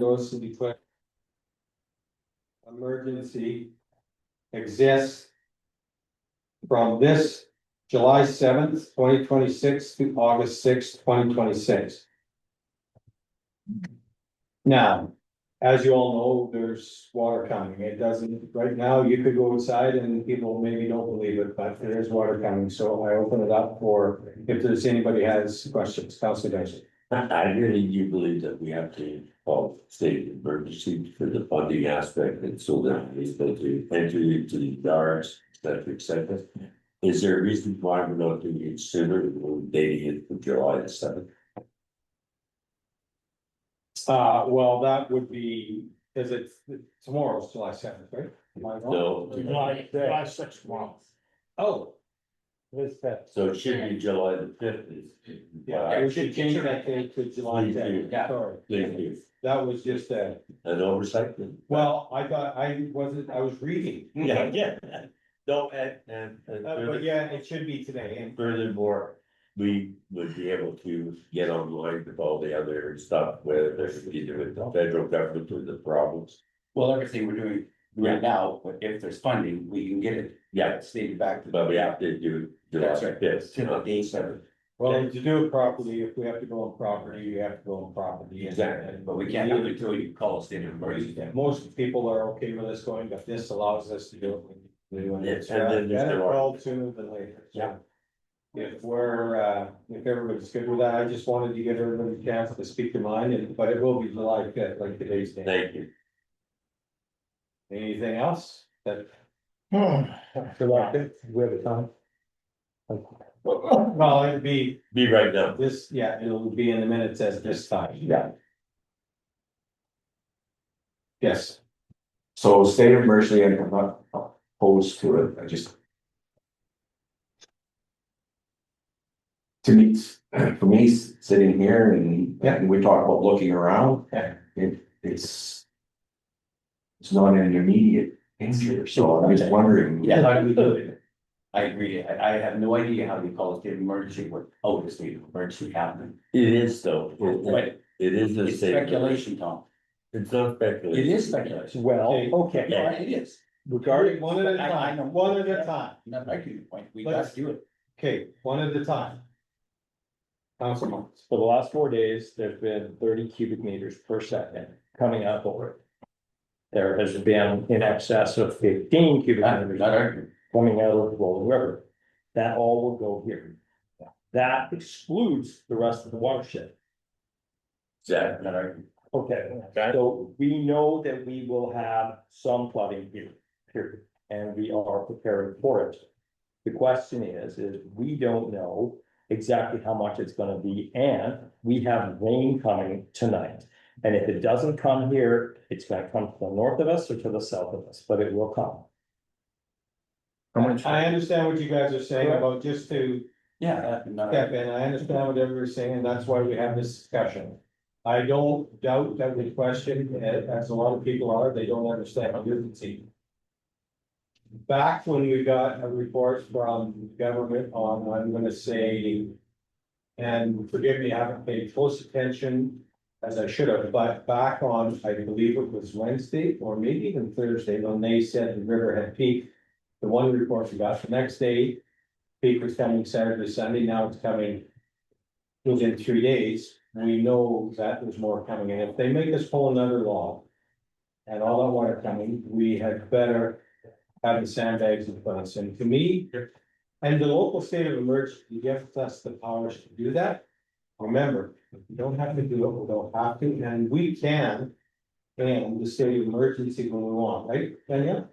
goes to declare emergency exists from this July 7th, 2026 to August 6th, 2026. Now, as you all know, there's water coming. It doesn't, right now, you could go outside and people maybe don't believe it, but there is water coming. So I open it up for if there's anybody has questions. Councilor Dyson. I really do believe that we have to call state of emergency for the funding aspect, and so that it's going to enter into the yards, et cetera. Is there a reason why we're not doing it sooner, we're dating it for July the 7th? Well, that would be, because it's tomorrow's July 7th, right? Am I wrong? No, July 6th month. Oh, so it should be July the 5th. yeah, we should change that date to July Please do. 10th. Yeah. Sorry. Thank you. That was just An oversight. well, I thought I was reading. Yeah. No, But yeah, it should be today. and furthermore, we would be able to get online with all the other stuff, whether it's either with the federal government or the problems. Well, everything we're doing right now, but if there's funding, we can get it. Yeah. Stated back. But we have to do July That's right. 5th. To the day 7th, Well, to do it properly, if we have to go on property, we have to go on property. Exactly. but we can't do it until you call a state of emergency. Yeah, most people are okay with us going, but this allows us to do it. Yes, and then there's Better the- called sooner than later. So if we're, if everybody's good with that, I just wanted to give everybody a chance to speak their mind, but it will be July 5th, like today's date. Thank you. Anything else that? July 5th, we have a time. Well, it'd be Be right now. this, yeah, it'll be in the minutes as this time. Yeah. Yes, So state of emergency, I'm not opposed to it, I just. To me, for me, sitting here and we talk about looking around, Yeah. it's. It's not an immediate answer, so I'm just wondering. Yeah, how do we do it? I agree, I have no idea how you call a state of emergency without a state of emergency happening. It is though. But It is a it's state. speculation, Tom. It's not speculation. It is speculation. Well, okay, Yeah, it is. regarding, one at a I know. time, one at a time. Not making the point, we Let's- got to do it. Okay, one at a time. Councilman. For the last 4 days, there's been 30 cubic meters per second coming out of it. There has been in excess of 15 cubic Not meters arguing. coming out of the Rolling River. That all will go here. That excludes the rest of the watershed. Exactly. Not arguing. Okay, so we know that we will have some flooding here, period, and we are preparing for it. The question is we don't know exactly how much it's gonna be, and we have rain coming tonight. And if it doesn't come here, it's gonna come to the north of us or to the south of us, but it will come. I understand what you guys are saying about just to Yeah, not step arguing. in, I understand what everybody's saying, and that's why we have this discussion. I don't doubt that we question, as a lot of people are, they don't understand urgency. Back when we got a report from government on, I'm gonna say. And forgive me, I haven't paid close attention as I should have, but back on, I believe it was Wednesday or maybe even Thursday, when they said the river had peaked. The one report we got, the next day, peak was coming Saturday, Sunday, now it's coming. Within 3 days, we know that there's more coming, and if they make us pull another log. And all that water coming, we had better have the sandbags in place, and to me. And the local state of emergency gives us the powers to do that. Remember, we don't have to do it, we don't have to, and we can. And the state of emergency when we want, right, Danielle?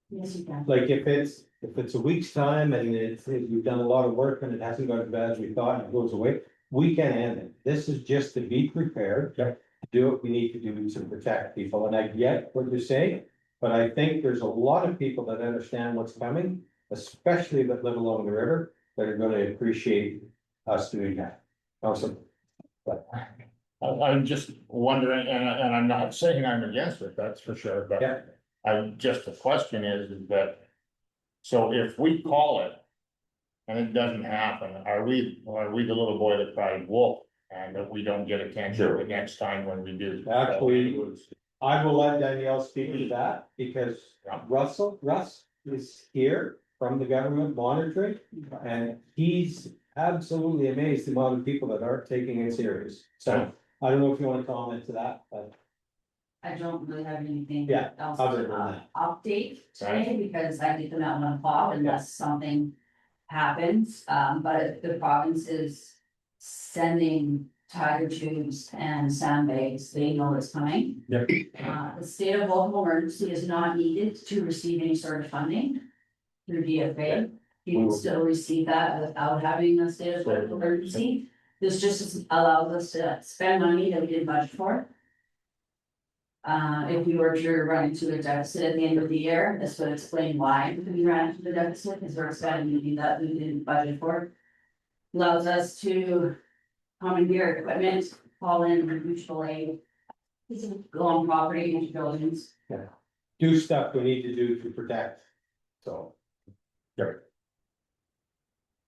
Yes, you can. Like if it's a week's time and we've done a lot of work and it hasn't gone as bad as we thought and it goes away, we can end it. This is just to be prepared. To do what we need to do to protect people, and I get what you're saying, but I think there's a lot of people that understand what's coming. Especially that live along the river, that are gonna appreciate us doing that. Awesome. I'm just wondering, and I'm not saying I'm against it, that's for sure, but. Yeah. The question is that. So if we call it. And it doesn't happen, are we the little boy that cried wolf? and that we don't get attention the next time when we do. Actually, I will let Danielle speak to that, because Russ is here from the government monitoring. And he's absolutely amazed the amount of people that aren't taking it serious, so I don't know if you wanna comment to that, but. I don't really have anything Yeah, else other to than that. update today because I get them at 1 o'clock unless something happens. But the province is sending tiger tubes and sandbags, they know it's coming. Yep. The state of local emergency is not needed to receive any sort of funding through DFA. You can still receive that without having a state of local emergency. This just allows us to spend money that we didn't budget for. If we were to run into a deficit at the end of the year, this would explain why we ran into the deficit, because we're spending money that we didn't budget for. Allows us to commandeer equipment, call in mutual aid. Go on property into buildings. Do stuff we need to do to protect, so. Yep.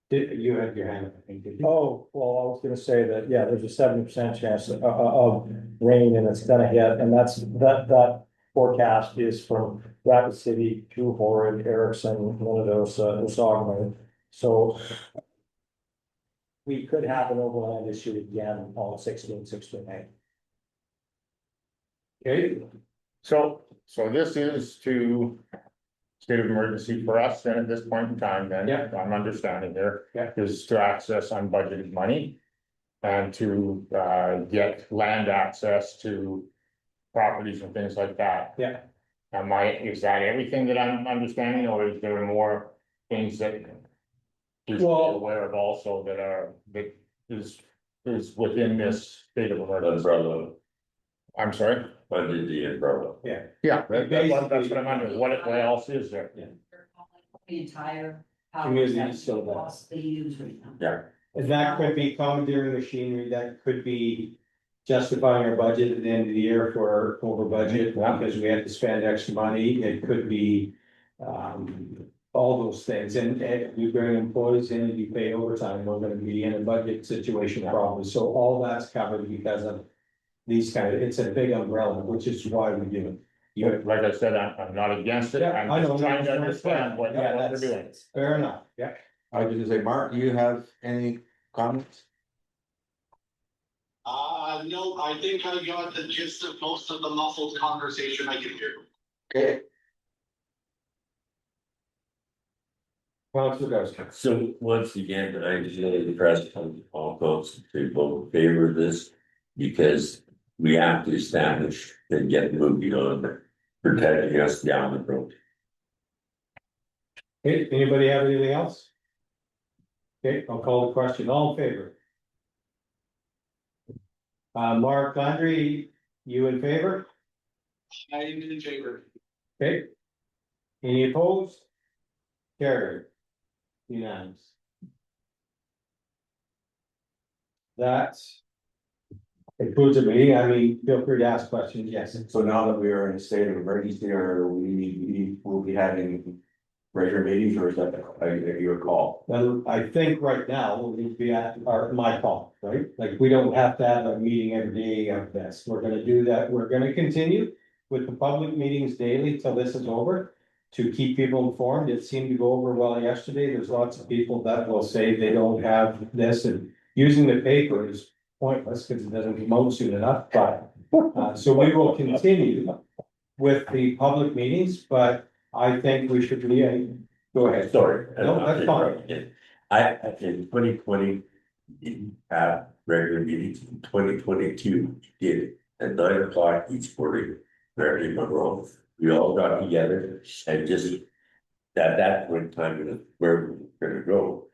Did, you had your hand up, I think, did you? Oh, well, I was gonna say that, yeah, there's a 70% chance of rain and it's gonna hit, and that forecast is from Rapid City, True Horrid, Erickson, one of those, Osogno. So we could have an overland issue again on 16/8. Okay, So this is to state of emergency for us then at this point in time, then. Yeah. I'm understanding here. Yeah. Is to access unbudgeted money. And to get land access to properties and things like that. Yeah. Is that everything that I'm understanding, or is there more things that? We should be Well- aware of also that is within this state of emergency. Umbrella, I'm sorry? under the umbrella. Yeah, that's what I'm wondering, what else is there? The entire. Community powers that still we there. possibly use right now. Yeah, and that could be commandeering machinery, that could be justifying our budget at the end of the year for over budget, because we had to spend extra money, it could be. All those things, and you bring employees in and you pay overtime, we're gonna be in a budget situation probably, so all that's covered because of. These kind of, it's a big umbrella, which is why we do it. You, Like I said, I'm not against it, Yeah, I'm I know. just trying to understand what Yeah, they're that's- doing. fair enough, yeah. I was gonna say, Mark, do you have any comments? No, I think I got the gist of most of the muffled conversation I could hear. Okay. Councilor Garza. so once again, I just really the press on all votes to vote in favor of this. Because we have to establish and get moving on protecting us down the road. Okay, anybody have anything else? Okay, I'll call the question, all in favor? Mark Landry, you in favor? I am in favor. Okay. Any opposed? Carried. Unanimous. That concludes the meeting, I mean, feel free to ask questions, yes. So now that we are in a state of emergency, or we will be having regular meetings, or is that your call? Well, I think right now, we need to be at my call, right? Like, we don't have to have a meeting every day of this, we're gonna do that, we're gonna continue. With the public meetings daily till this is over, to keep people informed, it seemed to go over well yesterday, there's lots of people that will say they don't have this, and using the paper is pointless, because it doesn't come out soon enough, but. So we will continue with the public meetings, but I think we should be, go ahead. Sorry. No, that's fine. I, in 2020, didn't have regular meetings, in 2022, did it at 9 o'clock each morning, Mary Monroe. We all got together and just, at that point in time, where we're gonna go.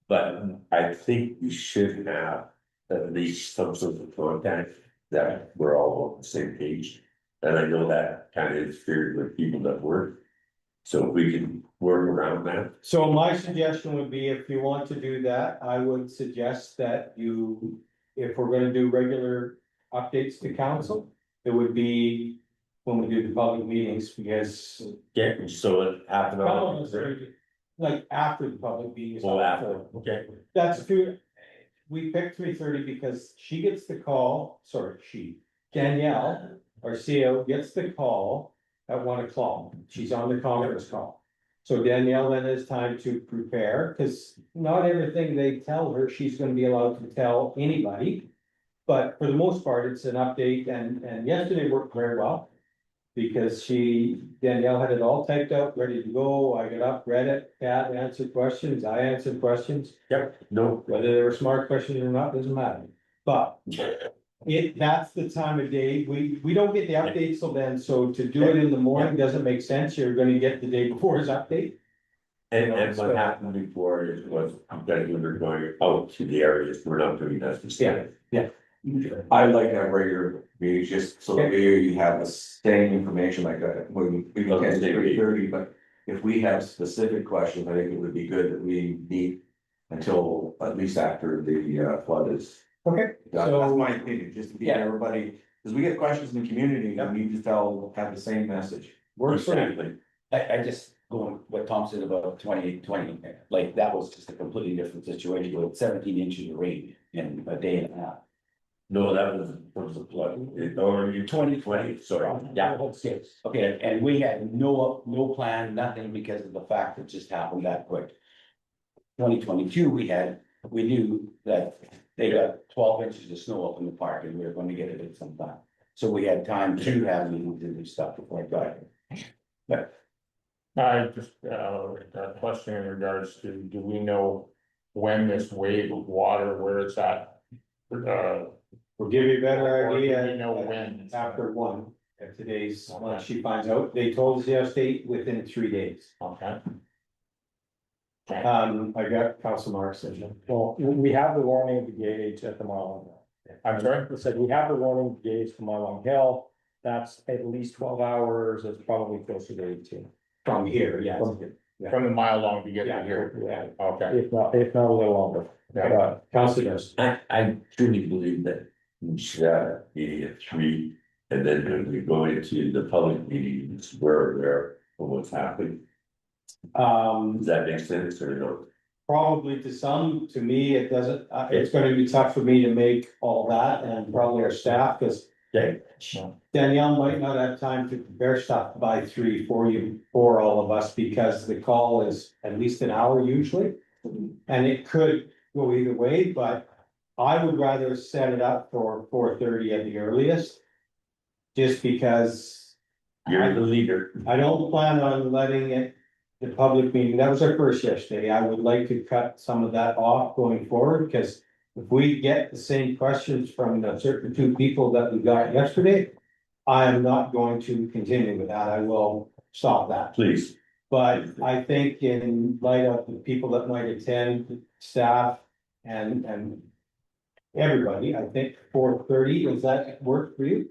But I think we should have at least some sort of contact that we're all on the same page. And I know that kind of interfered with people that work. So if we can work around that. So my suggestion would be, if you want to do that, I would suggest that you, if we're gonna do regular updates to council, it would be. When we do the public meetings, because. Yeah, so it happened on. Like after the public meetings. Well, after, okay. That's true. we picked 3:30 because she gets the call, Danielle, our CEO, gets the call at 1 o'clock. She's on the conference call. So Danielle then has time to prepare, because not everything they tell her, she's gonna be allowed to tell anybody. But for the most part, it's an update, and yesterday worked very well. Because Danielle had it all typed out, ready to go, I got up, read it, Pat answered questions, I answered questions. No, Whether they were smart questions or not, doesn't matter, but. That's the time of day, we don't get the updates till then, so to do it in the morning doesn't make sense, you're gonna get the day before his update. and what happened before is was that we were going out to the areas, we're not doing that. I'd like to have regular meetings, just so that you have the same information like that, when we look at 3:30, but. If we have specific questions, I think it would be good that we meet until at least after the flood is. Okay. That's So- my opinion, just to give everybody, because we get questions in the community, and we just have the same message. Works for me. Exactly. I just going what Tom said about 2020, like that was just a completely different situation with 17 inches of rain in a day and a half. No, that was the flood, or you 2020, sorry. Yeah, okay, and we had no plan, nothing, because of the fact it just happened that quick. 2022, we knew that they got 12 inches of snow up in the park, and we were going to get it at some time. So we had time to have meetings and do stuff before it got here. I just, a question in regards to, do we know when this wave of water, where it's at? We'll give you a better Or do we idea. know when? After 1, if today's, once she finds out, they told us yesterday within 3 days. Okay. I got Council Markson. Well, we have the warning gauge at the Mile. I'm sorry? I said, we have the warning gauge for Mile Long Hill, that's at least 12 hours, it's probably closer to 18. From here, yes. From the mile long to get to Yeah, here, yeah. okay, If not a little longer. yeah, Councilors. I truly believe that we should have a meeting at 3, and then when we go into the public meetings, we're aware of what's happening. Does that make sense or no? Probably to some, to me, it doesn't, it's gonna be tough for me to make all that and probably our staff, because. Okay. Danielle might not have time to prepare stuff by 3 for all of us, because the call is at least an hour usually. And it could go either way, but I would rather set it up for 4:30 at the earliest. Just because You're the leader. I don't plan on letting it, the public meeting, that was our first yesterday, I would like to cut some of that off going forward, because. If we get the same questions from the certain 2 people that we got yesterday, I am not going to continue with that, I will stop that. Please. But I think in light of the people that might attend, staff and. Everybody, I think 4:30, does that work for you?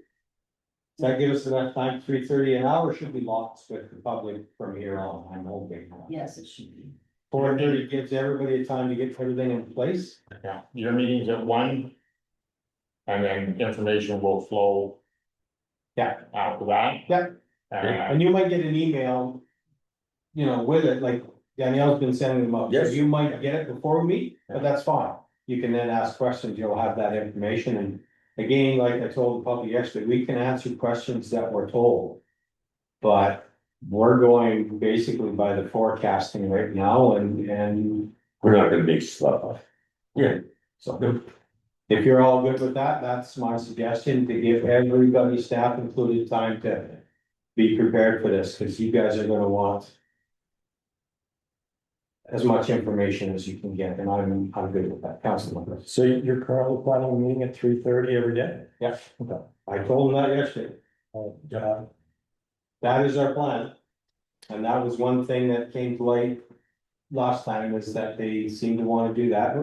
Does that give us enough time, 3:30 an hour should be lost with the public from here on, I'm hoping. Yes, it should be. 4:30 gives everybody time to get everything in place. yeah, your meeting's at 1. And then information will flow. Yeah. After that. Yeah. And you might get an email. You know, with it, like Danielle's been sending them up, so Yes. you might get it before we meet, but that's fine. You can then ask questions, you'll have that information, and again, like I told the public yesterday, we can answer questions that we're told. But we're going basically by the forecasting right now, and We're not gonna make stuff up. Yeah. so. If you're all good with that, that's my suggestion, to give everybody, staff included, time to be prepared for this, because you guys are gonna want as much information as you can get, and I'm good with that, Councilman. So you're currently planning a meeting at 3:30 every day? Yeah, Okay. I told them that yesterday, that is our plan. And that was one thing that came to light last time, is that they seem to wanna do that,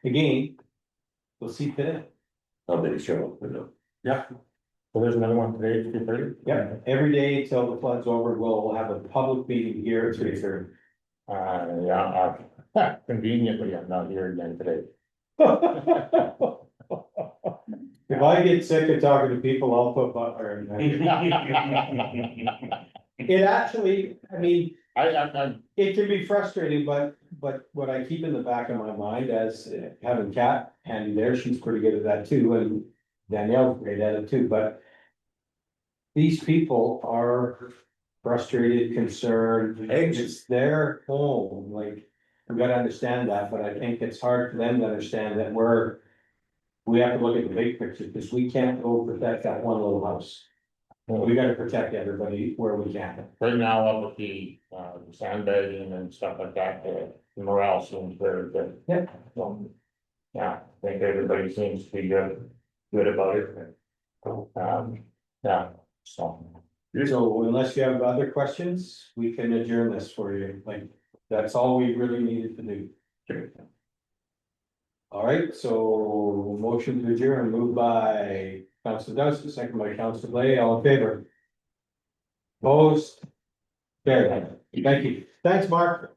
again. We'll see today. I'll make sure, you know. Yeah. So there's another one today at 3:30? Yeah, every day till the flood's over, we'll have a public meeting here at 3:30. Yeah, conveniently, I'm not here again today. If I get sick of talking to people, I'll put Butler in there. It actually, I mean, I'm it can be frustrating, but but what I keep in the back of my mind as having Kat handy there, she's pretty good at that too, and Danielle's great at it too, but. These people are frustrated, concerned, it's their home, like, we gotta understand that, but I think it's hard for them to understand that we're. We have to look at the big picture, because we can't go protect that one little house. We gotta protect everybody where we can. Right now, up with the sandbagging and stuff like that, the morale seems very good. Yeah. Yeah, I think everybody seems to be good about it. Yeah, so. So unless you have other questions, we can adjourn this for you, like, that's all we really needed to do. All right, so motion to adjourn, moved by Council Dowsett, second by Council Lay, all in favor? Opposed? There, thank you, thanks, Mark.